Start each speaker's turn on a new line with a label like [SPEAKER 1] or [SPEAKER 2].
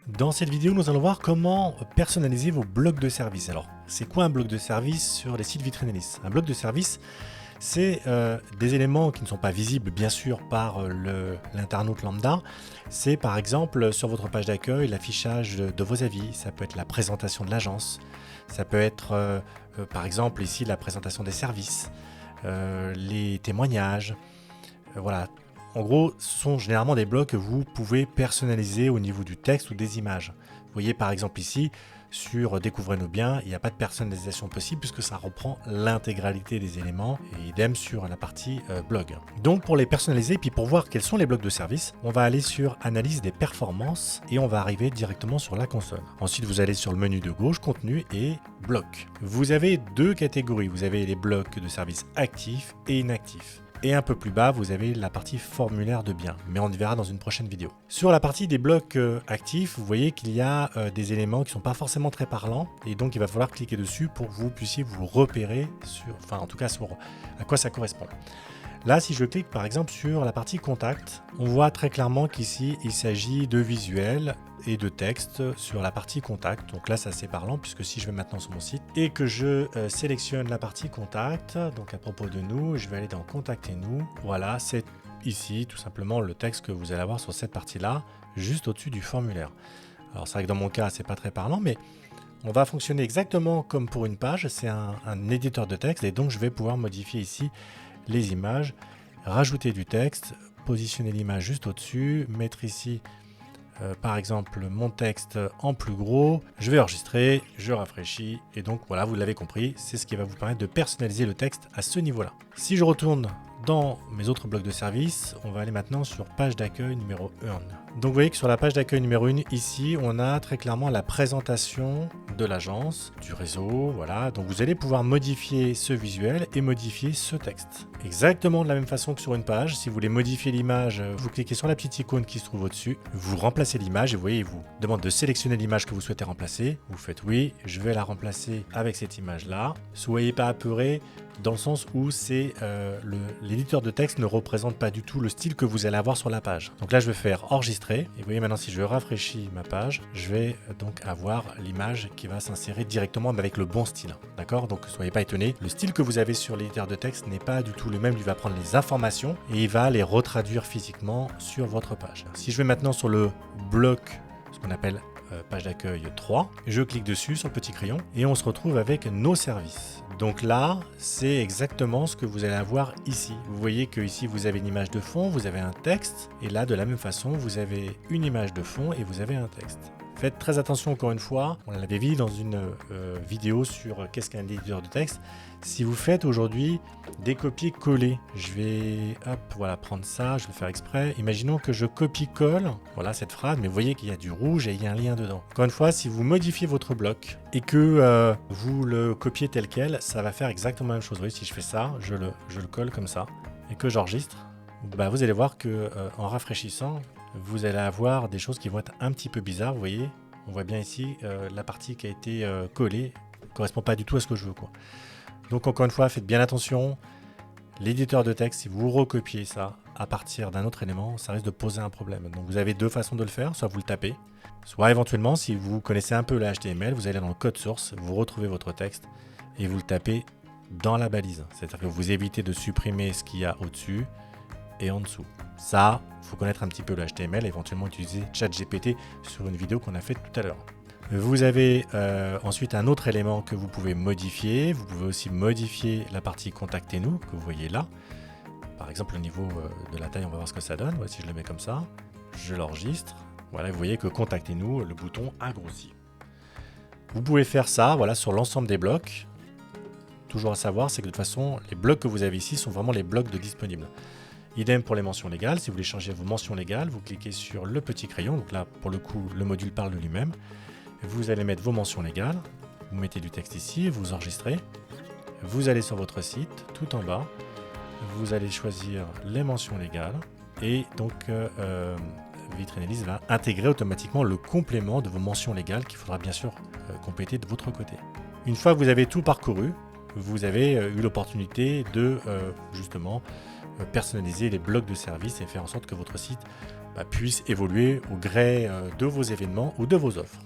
[SPEAKER 1] Dans cette vidéo, nous allons voir comment personnaliser vos blocs de service. Alors, c'est quoi un bloc de service sur les sites Vitrainalysis? Un bloc de service, c'est des éléments qui ne sont pas visibles, bien sûr, par l'internaute lambda. C'est par exemple sur votre page d'accueil l'affichage de vos avis. Ça peut être la présentation de l'agence. Ça peut être, par exemple, ici, la présentation des services, les témoignages. Voilà. En gros, ce sont généralement des blocs que vous pouvez personnaliser au niveau du texte ou des images. Vous voyez par exemple ici, sur Découvrez nos biens, il n'y a pas de personnalisation possible puisque ça reprend l'intégralité des éléments et idem sur la partie blog. Donc pour les personnaliser, puis pour voir quels sont les blocs de service, on va aller sur Analyse des performances et on va arriver directement sur la console. Ensuite, vous allez sur le menu de gauche, Contenu et Blocs. Vous avez deux catégories, vous avez les blocs de service actifs et inactifs. Et un peu plus bas, vous avez la partie formulaire de biens, mais on y verra dans une prochaine vidéo. Sur la partie des blocs actifs, vous voyez qu'il y a des éléments qui ne sont pas forcément très parlants, et donc il va falloir cliquer dessus pour que vous puissiez vous repérer, en tout cas sur à quoi ça correspond. Là, si je clique par exemple sur la partie contact, on voit très clairement qu'ici, il s'agit de visuels et de texte sur la partie contact. Donc là, c'est assez parlant puisque si je vais maintenant sur mon site et que je sélectionne la partie contact, donc à propos de nous, je vais aller dans Contactez-nous. Voilà, c'est ici tout simplement le texte que vous allez avoir sur cette partie-là, juste au-dessus du formulaire. Alors c'est vrai que dans mon cas, c'est pas très parlant, mais on va fonctionner exactement comme pour une page. C'est un éditeur de texte et donc je vais pouvoir modifier ici les images, rajouter du texte, positionner l'image juste au-dessus, mettre ici par exemple mon texte en plus gros, je vais enregistrer, je rafraîchis et donc voilà, vous l'avez compris, c'est ce qui va vous permettre de personnaliser le texte à ce niveau-là. Si je retourne dans mes autres blocs de service, on va aller maintenant sur page d'accueil numéro 1. Donc vous voyez que sur la page d'accueil numéro 1, ici, on a très clairement la présentation de l'agence, du réseau, voilà. Donc vous allez pouvoir modifier ce visuel et modifier ce texte. Exactement de la même façon que sur une page, si vous voulez modifier l'image, vous cliquez sur la petite icône qui se trouve au-dessus, vous remplacez l'image et vous voyez, il vous demande de sélectionner l'image que vous souhaitez remplacer. Vous faites oui, je vais la remplacer avec cette image-là. Soyez pas apeurés, dans le sens où c'est l'éditeur de texte ne représente pas du tout le style que vous allez avoir sur la page. Donc là, je vais faire enregistrer. Et vous voyez maintenant, si je rafraîchis ma page, je vais donc avoir l'image qui va s'insérer directement avec le bon style. D'accord? Donc, ne soyez pas étonnés. Le style que vous avez sur l'éditeur de texte n'est pas du tout le même. Il va prendre les informations et il va les retraduire physiquement sur votre page. Si je vais maintenant sur le bloc, ce qu'on appelle page d'accueil 3, je clique dessus sur le petit crayon et on se retrouve avec nos services. Donc là, c'est exactement ce que vous allez avoir ici. Vous voyez que ici vous avez une image de fond, vous avez un texte et là de la même façon vous avez une image de fond et vous avez un texte. Faites très attention encore une fois, on l'avait vu dans une vidéo sur qu'est-ce qu'un éditeur de texte. Si vous faites aujourd'hui des copier-coller, je vais voilà, prendre ça, je vais faire exprès. Imaginons que je copie-colle voilà, cette phrase, mais vous voyez qu'il y a du rouge et il y a un lien dedans. Encore une fois, si vous modifiez votre bloc et que vous le copiez tel quel, ça va faire exactement la même chose. Vous voyez, si je fais ça, je le colle comme ça et que j'enregistre, bah, vous allez voir que en rafraîchissant, vous allez avoir des choses qui vont être un petit peu bizarres. Vous voyez, on voit bien ici la partie qui a été collée ne correspond pas du tout à ce que je veux, quoi. Donc encore une fois, faites bien attention. L'éditeur de texte, si vous recopiez ça à partir d'un autre élément, ça risque de poser un problème. Donc vous avez deux façons de le faire, soit vous le tapez, soit éventuellement, si vous connaissez un peu le HTML, vous allez dans le code source, vous retrouvez votre texte et vous le tapez dans la balise. C'est-à-dire que vous évitez de supprimer ce qu'il y a au-dessus et en dessous. Ça, il faut connaître un petit peu le HTML, éventuellement utiliser ChatGPT sur une vidéo qu'on a faite tout à l'heure. Vous avez ensuite un autre élément que vous pouvez modifier. Vous pouvez aussi modifier la partie Contactez-nous que vous voyez là. Par exemple, au niveau de la taille, on va voir ce que ça donne. Voilà, si je le mets comme ça, je l'enregistre. Voilà, vous voyez que Contactez-nous, le bouton a grossi. Vous pouvez faire ça voilà, sur l'ensemble des blocs. Toujours à savoir, c'est que de toute façon, les blocs que vous avez ici sont vraiment les blocs de disponibles. Idem pour les mentions légales. Si vous voulez changer vos mentions légales, vous cliquez sur le petit crayon. Donc là, pour le coup, le module parle de lui-même. Vous allez mettre vos mentions légales, vous mettez du texte ici, vous enregistrez, vous allez sur votre site, tout en bas, vous allez choisir les mentions légales et donc Vitrainalysis va intégrer automatiquement le complément de vos mentions légales qu'il faudra bien sûr compléter de votre côté. Une fois que vous avez tout parcouru, vous avez eu l'opportunité de justement personnaliser les blocs de service et faire en sorte que votre site puisse évoluer au gré de vos événements ou de vos offres.